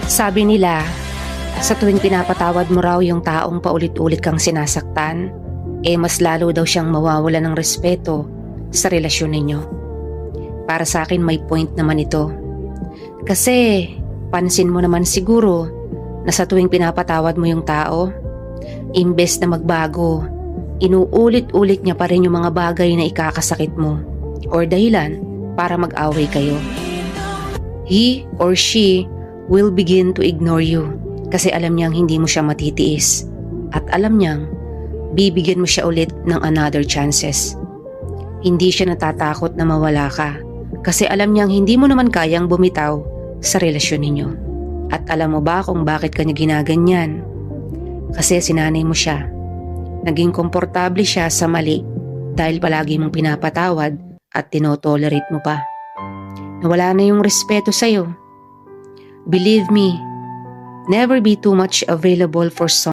Sabi nila, sa tuwing pinapatawad mo raw yung taong paulit-ulit kang sinasaktan, mas lalo daw siyang mawawala ng respeto sa relasyon ninyo. Para sa akin may point naman ito. Kasi pansin mo naman siguro na sa tuwing pinapatawad mo yung tao, imbes na magbago, inuulit-ulit niya pa rin yung mga bagay na ikakasakit mo or dahilan para mag-away kayo. He or she will begin to ignore you kasi alam niyang hindi mo siya matitiis at alam niyang bibigyan mo siya ulit ng another chances. Hindi siya natatakot na mawala ka kasi alam niyang hindi mo naman kayang bumitaw sa relasyon ninyo. At alam mo ba kung bakit ka niya ginaganyan? Kasi sinanay mo siya. Naging komportable siya sa mali dahil palagi mong pinapatawad at tinotolerate mo pa. Nawala na yung respeto sa'yo. Believe me, never be too much available for someone